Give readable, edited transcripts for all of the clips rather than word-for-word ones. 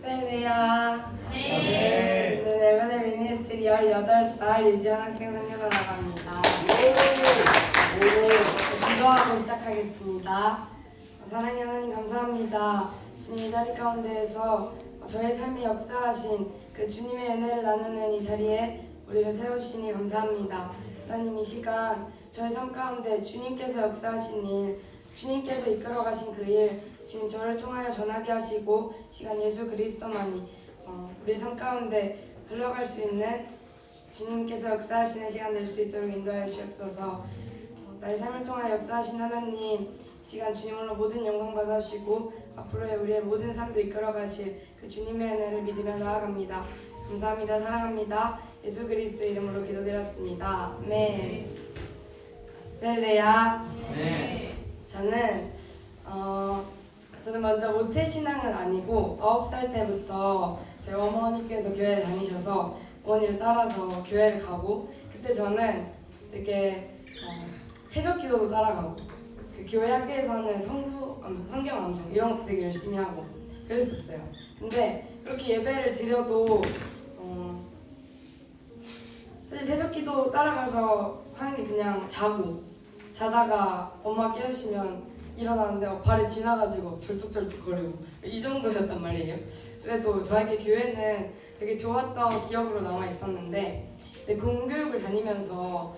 렐레야. 네. 저는 엘베델 미니스트리 18살 유지현 학생 선교사라고 합니다. 기도하고 시작하겠습니다. 사랑의 하나님 감사합니다. 주님 이 자리 가운데에서 저의 삶에 역사하신 그 주님의 은혜를 나누는 이 자리에 우리를 세워주시니 감사합니다. 하나님 이 시간 저의 삶 가운데 주님께서 역사하신 일, 주님께서 이끌어가신 그 일, 주님 저를 통하여 전하게 하시고 시간 예수 그리스도만이 우리 삶 가운데 흘러갈 수 있는 주님께서 역사하시는 시간 될 수 있도록 인도하여 주옵소서. 나의 삶을 통하여 역사하신 하나님, 시간 주님으로 모든 영광 받아주시고 앞으로의 우리의 모든 삶도 이끌어가실 그 주님의 은혜를 믿으며 나아갑니다. 감사합니다. 사랑합니다. 예수 그리스도 이름으로 기도드렸습니다. 아멘. 렐레야. 네. 저는 먼저 모태신앙은 아니고 9살 때부터 저희 어머니께서 교회를 다니셔서 어머니를 따라서 교회를 가고, 그때 저는 되게 새벽 기도도 따라가고 그 교회 학교에서는 성경 암송 이런 것도 되게 열심히 하고 그랬었어요. 근데 이렇게 예배를 드려도 사실 새벽 기도 따라가서 하는 게 그냥 자다가 엄마 깨우시면 일어나는데 발이 지나가지고 절뚝절뚝거리고 이 정도였단 말이에요. 그래도 저에게 교회는 되게 좋았던 기억으로 남아 있었는데, 이제 공교육을 다니면서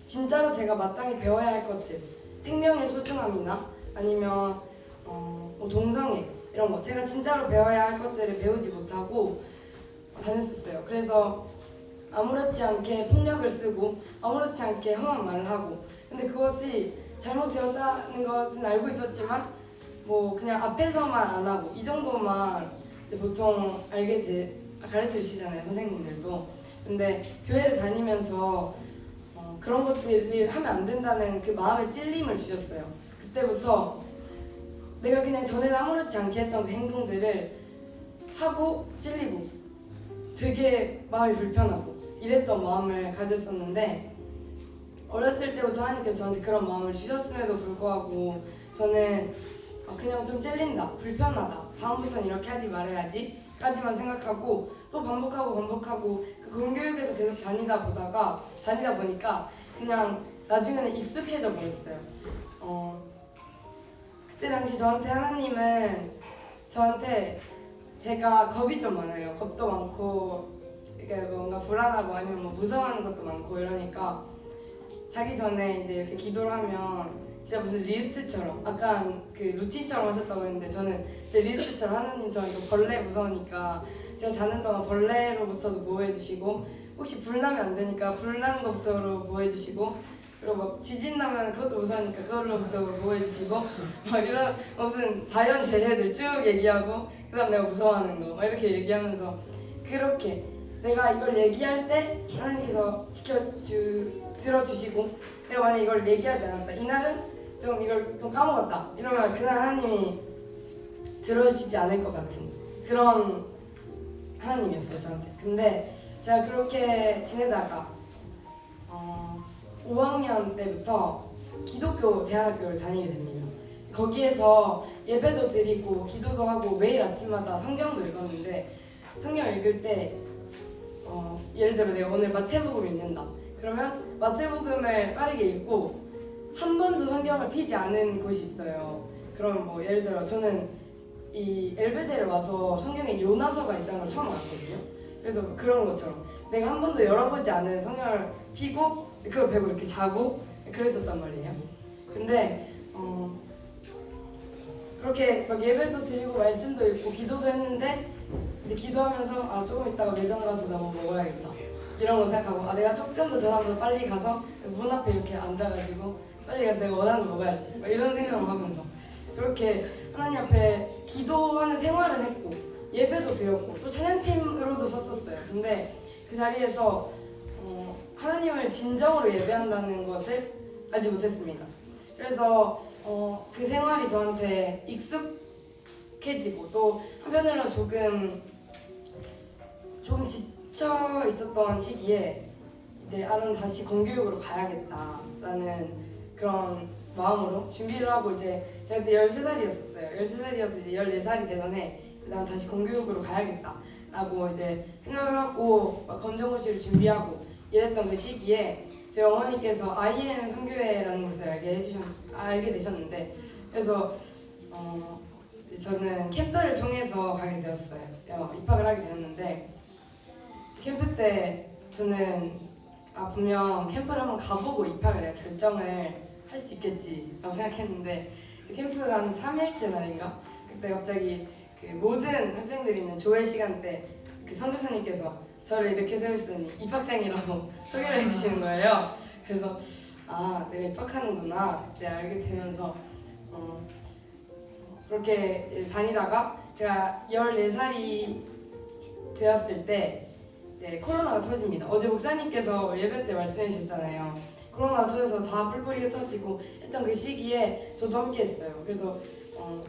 진짜로 제가 마땅히 배워야 할 것들, 생명의 소중함이나 아니면 뭐 동성애 이런 거 제가 진짜로 배워야 할 것들을 배우지 못하고 다녔었어요. 그래서 아무렇지 않게 폭력을 쓰고 아무렇지 않게 험한 말을 하고, 근데 그것이 잘못되었다는 것은 알고 있었지만 뭐 그냥 앞에서만 안 하고 이 정도만 보통 가르쳐 주시잖아요, 선생님들도. 근데 교회를 다니면서 그런 것들을 하면 안 된다는 그 마음의 찔림을 주셨어요. 그때부터 내가 그냥 전에는 아무렇지 않게 했던 그 행동들을 하고 찔리고 되게 마음이 불편하고 이랬던 마음을 가졌었는데, 어렸을 때부터 하나님께서 저한테 그런 마음을 주셨음에도 불구하고 저는 그냥 좀 찔린다, 불편하다, 다음부터는 이렇게 하지 말아야지 까지만 생각하고 또 반복하고 그 공교육에서 계속 다니다 보니까 그냥 나중에는 익숙해져 버렸어요. 그때 당시 하나님은 저한테 제가 겁이 좀 많아요. 겁도 많고 그러니까 뭔가 불안하고 아니면 뭐 무서워하는 것도 많고 이러니까 자기 전에 이제 이렇게 기도를 하면 진짜 무슨 리스트처럼 약간 그 루틴처럼 하셨다고 했는데, 저는 제 리스트처럼 하나님 저 이거 벌레 무서우니까 제가 자는 동안 벌레로부터도 보호해주시고, 혹시 불 나면 안 되니까 불 나는 것부터로 보호해주시고, 그리고 막 지진 나면 그것도 무서우니까 그걸로부터 보호해주시고, 막 이런 무슨 자연 재해들 쭉 얘기하고 그다음 내가 무서워하는 거 막 이렇게 얘기하면서, 그렇게 내가 이걸 얘기할 때 하나님께서 들어주시고, 내가 만약 이걸 얘기하지 않았다, 이날은 좀 이걸 좀 까먹었다 이러면 그날 하나님이 들어주시지 않을 것 같은 그런 하나님이었어요, 저한테. 근데 제가 그렇게 지내다가 5학년 때부터 기독교 대안학교를 다니게 됩니다. 거기에서 예배도 드리고 기도도 하고 매일 아침마다 성경도 읽었는데, 성경 읽을 때 예를 들어 내가 오늘 마태복음 읽는다 그러면 마태복음을 빠르게 읽고 한 번도 성경을 피지 않은 곳이 있어요. 그럼 뭐 예를 들어 저는 이 엘베델에 와서 성경에 요나서가 있다는 걸 처음 알았거든요. 그래서 그런 것처럼 내가 한 번도 열어보지 않은 성경을 피고 그걸 배고 이렇게 자고 그랬었단 말이에요. 근데 그렇게 막 예배도 드리고 말씀도 읽고 기도도 했는데, 근데 기도하면서 조금 있다가 매점 가서 나 뭐 먹어야겠다 이런 거 생각하고 내가 조금 더 저녁보다 빨리 가서 문 앞에 이렇게 앉아가지고 빨리 가서 내가 원하는 거 먹어야지 막 이런 생각을 하면서 그렇게 하나님 앞에 기도하는 생활은 했고 예배도 드렸고 또 찬양팀으로도 섰었어요. 근데 그 자리에서 하나님을 진정으로 예배한다는 것을 알지 못했습니다. 그래서 그 생활이 저한테 익숙해지고 또 한편으로는 조금 지쳐 있었던 시기에 이제 나는 다시 공교육으로 가야겠다라는 그런 마음으로 준비를 하고, 이제 제가 그때 13살이었어요. 13살이어서 이제 14살이 되던 해 난 다시 공교육으로 가야겠다라고 이제 생각을 하고 막 검정고시를 준비하고 이랬던 그 시기에 저희 어머니께서 IM 선교회라는 곳을 알게 되셨는데 그래서 저는 캠프를 통해서 가게 되었어요. 입학을 하게 되었는데 캠프 때 저는 분명 캠프를 한번 가보고 입학을 해야 결정을 할 수 있겠지라고 생각했는데 캠프가 한 3일째 날인가? 그때 갑자기 그 모든 학생들이 있는 조회 시간 때 그 선교사님께서 저를 이렇게 세우시더니 입학생이라고 소개를 해주시는 거예요. 그래서 내가 입학하는구나 그때 알게 되면서 그렇게 다니다가 제가 14살이 되었을 때 이제 코로나가 터집니다. 어제 목사님께서 예배 때 말씀해 주셨잖아요. 코로나가 터져서 다 뿔뿔이 흩어지고 했던 그 시기에 저도 함께 했어요. 그래서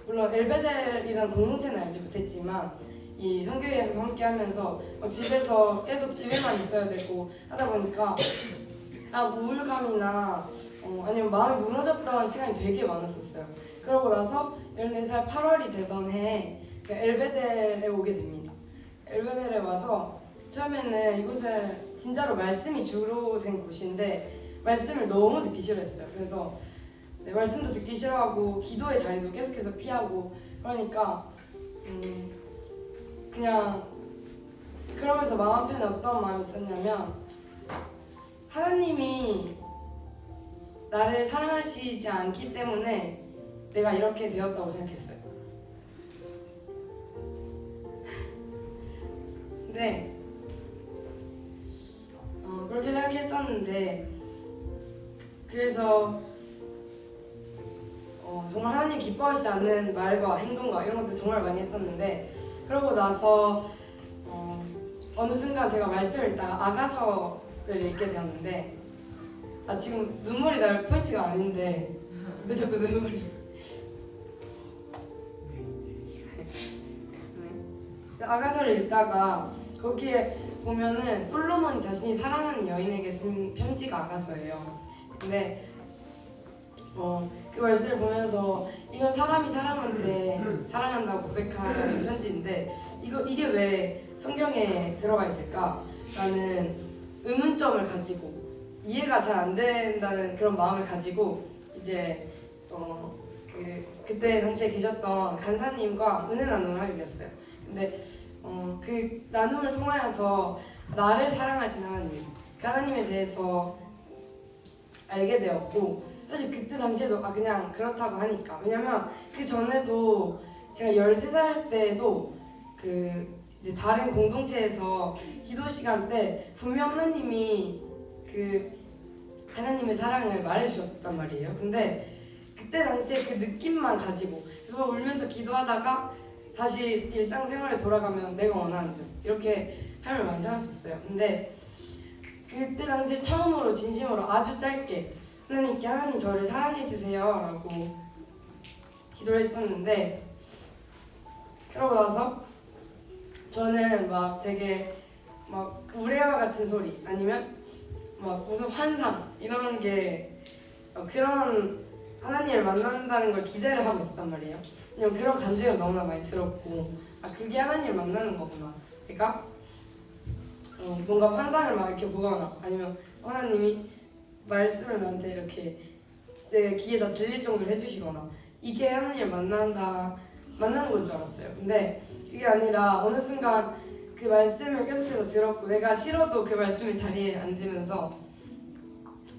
물론 엘베델이라는 공동체는 알지 못했지만 이 선교회에서 함께 하면서 집에서 계속 집에만 있어야 되고 하다 보니까 우울감이나 아니면 마음이 무너졌던 시간이 되게 많았었어요. 그러고 나서 14살 8월이 되던 해에 제가 엘베델에 오게 됩니다. 엘베델에 와서 처음에는 이곳은 진짜로 말씀이 주로 된 곳인데 말씀을 너무 듣기 싫어했어요. 그래서 말씀도 듣기 싫어하고 기도의 자리도 계속해서 피하고 그러니까 그냥 그러면서 마음 한편에 어떤 마음이 있었냐면 하나님이 나를 사랑하시지 않기 때문에 내가 이렇게 되었다고 생각했어요. 근데 그렇게 생각했었는데 그래서 정말 하나님 기뻐하시지 않는 말과 행동과 이런 것들 정말 많이 했었는데 그러고 나서 어느 순간 제가 말씀을 읽다가 아가서를 읽게 되었는데 지금 눈물이 날 포인트가 아닌데 왜 자꾸 눈물이 아가서를 읽다가 거기에 보면은 솔로몬이 자신이 사랑하는 여인에게 쓴 편지가 아가서예요. 근데 그 말씀을 보면서 이건 사람이 사람한테 사랑한다고 고백하는 편지인데 이게 왜 성경에 들어가 있을까라는 의문점을 가지고 이해가 잘 안 된다는 그런 마음을 가지고 이제 그때 당시에 계셨던 간사님과 은혜 나눔을 하게 되었어요. 근데 그 나눔을 통하여서 나를 사랑하신 하나님, 그 하나님에 대해서 알게 되었고 사실 그때 당시에도 그냥 그렇다고 하니까 왜냐면 그 전에도 제가 13살 때도 그 이제 다른 공동체에서 기도 시간 때 분명 하나님이 그 하나님의 사랑을 말해주셨단 말이에요. 근데 그때 당시에 그 느낌만 가지고 그래서 울면서 기도하다가 다시 일상생활에 돌아가면 내가 원하는 대로 이렇게 삶을 많이 살았었어요. 근데 그때 당시에 처음으로 진심으로 아주 짧게 하나님께 하나님 저를 사랑해주세요 라고 기도를 했었는데 그러고 나서 저는 막 되게 막 우레와 같은 소리 아니면 막 무슨 환상 이런 게 그런 하나님을 만난다는 걸 기대를 하고 있었단 말이에요. 왜냐면 그런 간증을 너무나 많이 들었고 그게 하나님을 만나는 거구나. 그러니까 뭔가 환상을 막 이렇게 보거나 아니면 하나님이 말씀을 나한테 이렇게 내 귀에다 들릴 정도로 해주시거나 이게 하나님을 만나는 건 줄 알았어요. 근데 그게 아니라 어느 순간 그 말씀을 계속해서 들었고 내가 싫어도 그 말씀의 자리에 앉으면서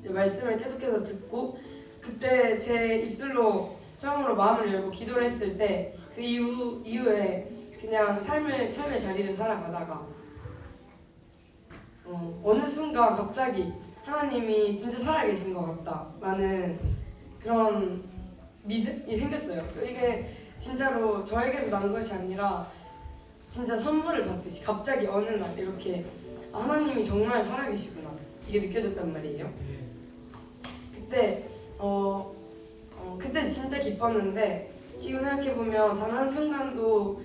말씀을 계속해서 듣고 그때 제 입술로 처음으로 마음을 열고 기도를 했을 때 그 이후에 그냥 삶의 자리를 살아가다가 어느 순간 갑자기 하나님이 진짜 살아계신 것 같다라는 그런 믿음이 생겼어요. 이게 진짜로 저에게서 난 것이 아니라 진짜 선물을 받듯이 갑자기 어느 날 이렇게 하나님이 정말 살아계시구나 이게 느껴졌단 말이에요. 그때 그때 진짜 기뻤는데 지금 생각해보면 단 한순간도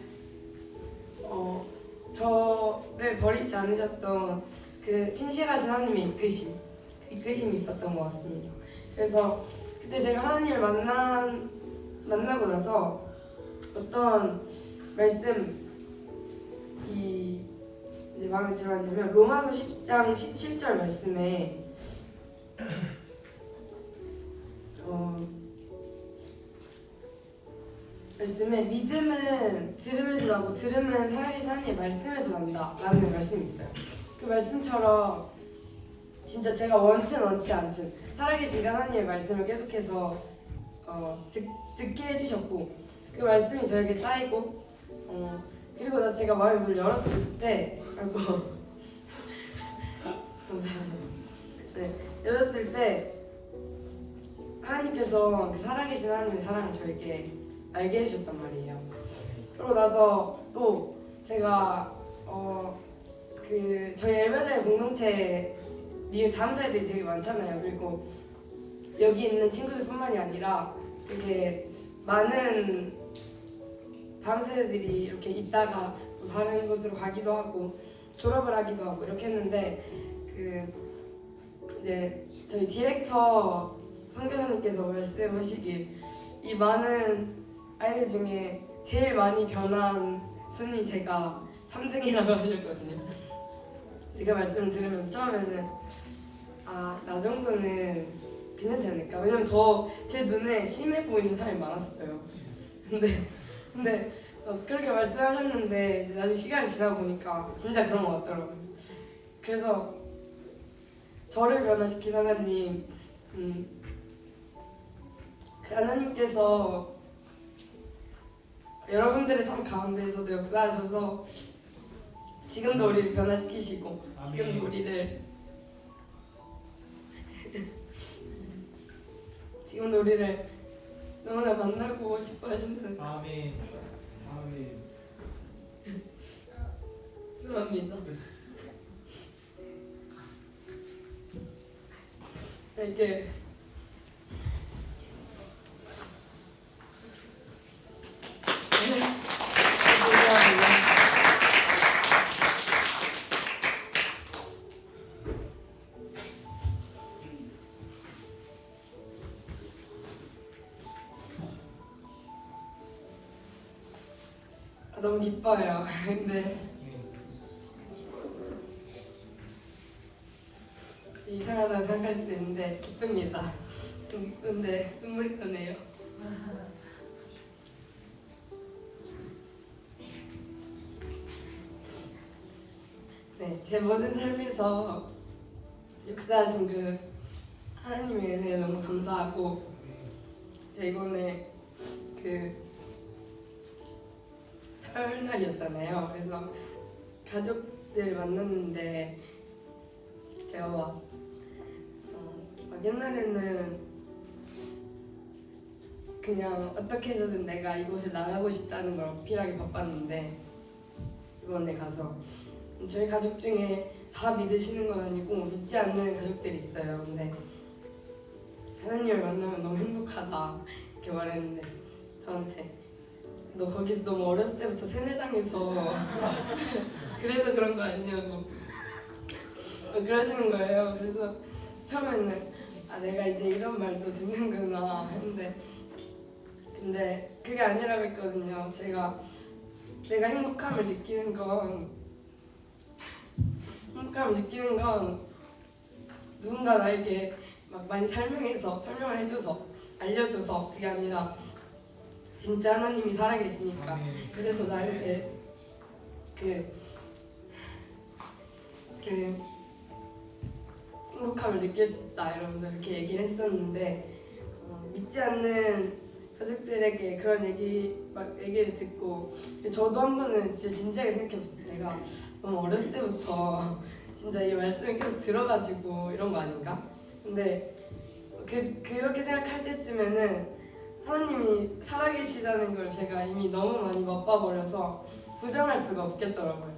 저를 버리지 않으셨던 그 신실하신 하나님의 이끄심이 있었던 것 같습니다. 그래서 그때 제가 하나님을 만나고 나서 어떤 말씀 이제 마음에 들었냐면 로마서 10장 17절 말씀에 말씀에 믿음은 들음에서 나고 들음은 살아계신 하나님의 말씀에서 난다 라는 말씀이 있어요. 그 말씀처럼 진짜 제가 원든 원치 않든 살아계신 하나님의 말씀을 계속해서 듣게 해주셨고 그 말씀이 저에게 쌓이고 그리고 나서 제가 마음의 문을 열었을 때 감사합니다. 네, 열었을 때 하나님께서 그 살아계신 하나님의 사랑을 저에게 알게 해주셨단 말이에요. 그러고 나서 또 제가 그 저희 엘베드의 공동체 미국 다음자들이 되게 많잖아요. 그리고 여기 있는 친구들뿐만이 아니라 되게 많은 다음 세대들이 이렇게 있다가 또 다른 곳으로 가기도 하고 졸업을 하기도 하고 이렇게 했는데 이제 저희 디렉터 선교사님께서 말씀하시길 이 많은 아이들 중에 제일 많이 변한 순위 제가 3등이라고 하셨거든요. 그 말씀을 들으면서 처음에는 나 정도는 괜찮지 않을까? 왜냐면 더 제 눈에 심해 보이는 사람이 많았어요. 근데 그렇게 말씀하셨는데 이제 나중에 시간이 지나고 보니까 진짜 그런 것 같더라고요. 그래서 저를 변화시킨 하나님, 그 하나님께서 여러분들의 삶 가운데에서도 역사하셔서 지금도 우리를 변화시키시고 지금도 우리를 너무나 만나고 싶어 하신다는 아멘. 아멘. 죄송합니다. 이렇게 너무 기뻐요. 근데 이상하다고 생각할 수도 있는데 기쁩니다. 기쁜데 눈물이 나네요. 네, 제 모든 삶에서 역사하신 그 하나님의 은혜에 너무 감사하고 제가 이번에 그 설날이었잖아요. 그래서 가족들 만났는데 제가 막 옛날에는 그냥 어떻게 해서든 내가 이곳을 나가고 싶다는 걸 어필하기 바빴는데 이번에 가서 저희 가족 중에 다 믿으시는 건 아니고 믿지 않는 가족들이 있어요. 근데 하나님을 만나면 너무 행복하다 이렇게 말했는데 저한테 너 거기서 너무 어렸을 때부터 세뇌당해서 그래서 그런 거 아니냐고 그러시는 거예요. 그래서 처음에는 내가 이제 이런 말도 듣는구나 했는데 근데 그게 아니라고 했거든요. 내가 행복함을 느끼는 건 누군가 나에게 막 많이 설명을 해줘서 알려줘서 그게 아니라 진짜 하나님이 살아계시니까 그래서 나한테 그 행복함을 느낄 수 있다 이러면서 이렇게 얘기를 했었는데 믿지 않는 가족들에게 그런 얘기를 듣고 저도 한 번은 진짜 진지하게 생각해봤어요. 내가 너무 어렸을 때부터 진짜 이 말씀을 계속 들어가지고 이런 거 아닌가? 근데 그렇게 생각할 때쯤에는 하나님이 살아계시다는 걸 제가 이미 너무 많이 맛봐버려서 부정할 수가 없겠더라고요.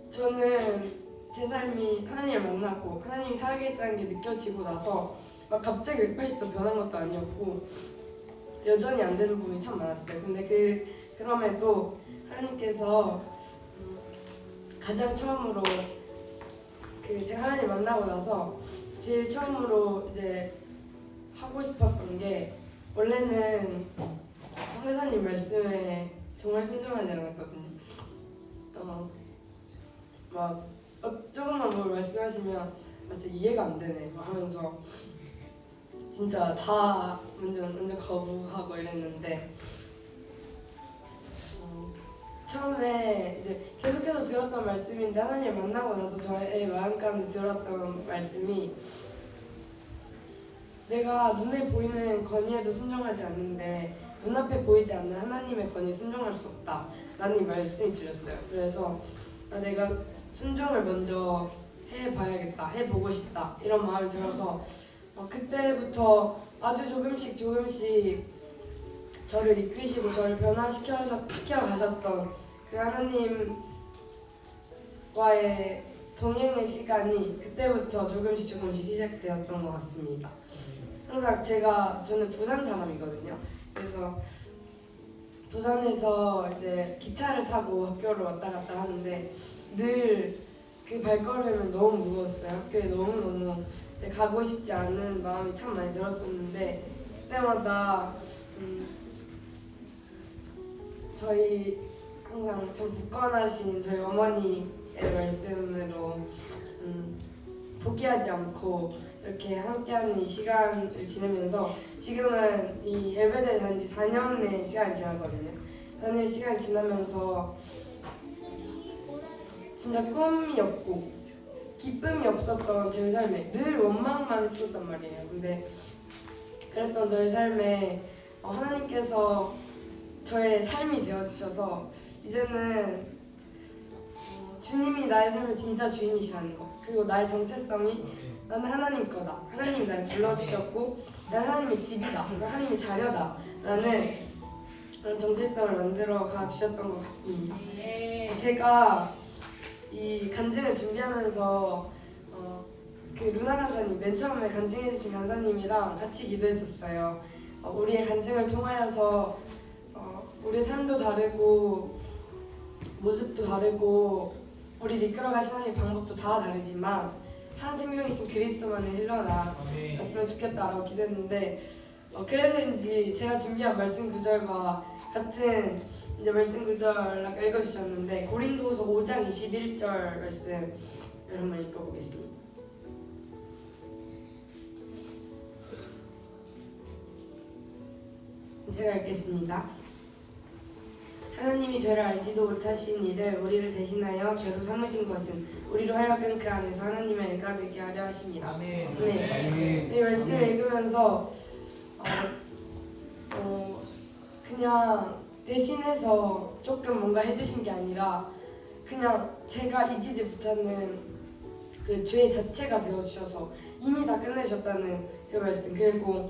저는 제 삶이 하나님을 만나고 하나님이 살아계시다는 게 느껴지고 나서 막 갑자기 180도 변한 것도 아니었고 여전히 안 되는 부분이 참 많았어요. 근데 그럼에도 하나님께서 가장 처음으로 제가 하나님 만나고 나서 제일 처음으로 이제 하고 싶었던 게 원래는 선교사님 말씀에 정말 순종하지 않았거든요. 조금만 뭘 말씀하시면 진짜 이해가 안 되네 막 하면서 진짜 다 완전 거부하고 이랬는데 처음에 이제 계속해서 들었던 말씀인데 하나님 만나고 나서 저의 마음 가운데 들었던 말씀이 내가 눈에 보이는 권위에도 순종하지 않는데 눈앞에 보이지 않는 하나님의 권위에 순종할 수 없다 라는 이 말씀이 들렸어요. 그래서 내가 순종을 먼저 해봐야겠다, 해보고 싶다 이런 마음이 들어서 그때부터 아주 조금씩 저를 이끄시고 저를 변화시켜 가셨던 그 하나님과의 동행의 시간이 그때부터 조금씩 시작되었던 것 같습니다. 항상 저는 부산 사람이거든요. 그래서 부산에서 이제 기차를 타고 학교를 왔다 갔다 하는데 늘 그 발걸음은 너무 무거웠어요. 학교에 너무너무 가고 싶지 않은 마음이 참 많이 들었었는데 그때마다 저희 항상 참 굳건하신 저희 어머니의 말씀으로 포기하지 않고 이렇게 함께하는 이 시간을 지내면서 지금은 이 엘베데를 다닌 지 4년의 시간이 지났거든요. 4년의 시간이 지나면서 진짜 꿈이 없고 기쁨이 없었던 제 삶에 늘 원망만 했었단 말이에요. 근데 그랬던 저의 삶에 하나님께서 저의 삶이 되어주셔서 이제는 주님이 나의 삶의 진짜 주인이시라는 거, 그리고 나의 정체성이 나는 하나님 거다, 하나님이 나를 불러주셨고 나는 하나님의 집이다, 나는 하나님의 자녀다 라는 그런 정체성을 만들어 가주셨던 것 같습니다. 제가 이 간증을 준비하면서 그 루나 간사님, 맨 처음에 간증해주신 간사님이랑 같이 기도했었어요. 우리의 간증을 통하여서 우리의 삶도 다르고 모습도 다르고 우리 이끌어가신 하나님의 방법도 다 다르지만 한 생명이신 그리스도만을 일러나갔으면 좋겠다라고 기도했는데 그래서인지 제가 준비한 말씀 구절과 같은 이제 말씀 구절 읽어주셨는데 고린도후서 5장 21절 말씀을 한번 읽어보겠습니다. 제가 읽겠습니다. 하나님이 죄를 알지도 못하신 이를 우리를 대신하여 죄로 삼으신 것은 우리로 하여금 그 안에서 하나님의 의가 되게 하려 하심이라. 아멘. 이 말씀을 읽으면서 그냥 대신해서 조금 뭔가 해주신 게 아니라 그냥 제가 이기지 못하는 그 죄 자체가 되어주셔서 이미 다 끝내셨다는 그 말씀, 그리고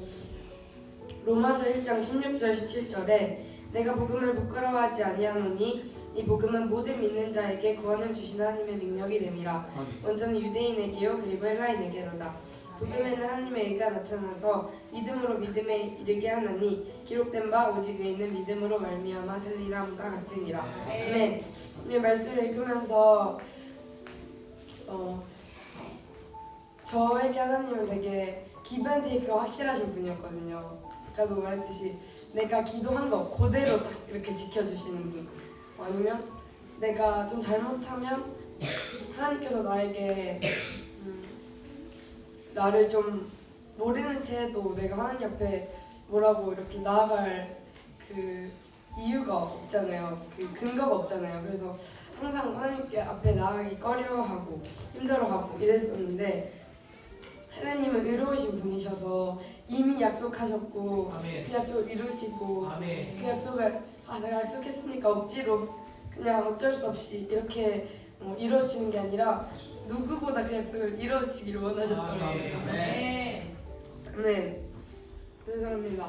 로마서 1장 16절 17절에 내가 복음을 부끄러워하지 아니하노니 이 복음은 모든 믿는 자에게 구원을 주시는 하나님의 능력이 됨이라. 먼저는 유대인에게요 그리고 헬라인에게로다. 복음에는 하나님의 의가 나타나서 믿음으로 믿음에 이르게 하나니 기록된 바 오직 의인은 믿음으로 말미암아 살리람과 같으니라. 아멘. 이 말씀을 읽으면서 저에게 하나님은 되게 기브앤테이크가 확실하신 분이었거든요. 아까도 말했듯이 내가 기도한 거 그대로 이렇게 지켜주시는 분, 아니면 내가 좀 잘못하면 하나님께서 나에게 나를 좀 모르는 채 해도 내가 하나님 앞에 뭐라고 이렇게 나아갈 그 이유가 없잖아요. 그 근거가 없잖아요. 그래서 항상 하나님께 앞에 나아가기 꺼려하고 힘들어하고 이랬었는데 하나님은 의로우신 분이셔서 이미 약속하셨고 아멘. 그 약속을 이루시고 아멘. 그 약속을 내가 약속했으니까 억지로 그냥 어쩔 수 없이 이렇게 이루어지는 게 아니라 누구보다 그 약속을 이루어지기를 원하셨더라고요. 아멘. 아멘. 감사합니다.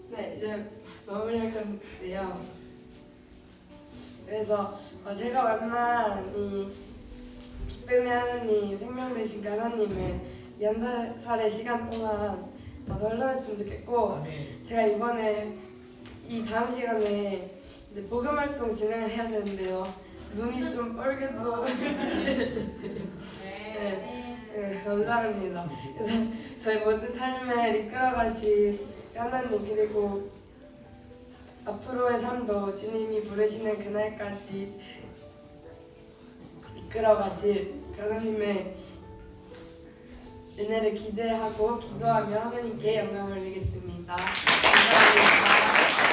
네, 이제 마무리할 건데요. 그래서 제가 만난 이 기쁨의 하나님, 생명 되신 그 하나님을 이 한 달의 시간 동안 더 흘러냈으면 좋겠고, 제가 이번에 이 다음 시간에 이제 복음 활동 진행을 해야 되는데요. 눈이 좀 빨개도 이해해주세요. 네, 감사합니다. 그래서 저희 모든 삶을 이끌어가신 하나님, 그리고 앞으로의 삶도 주님이 부르시는 그날까지 이끌어가실 하나님의 은혜를 기대하고 기도하며 하나님께 영광을 올리겠습니다. 감사합니다.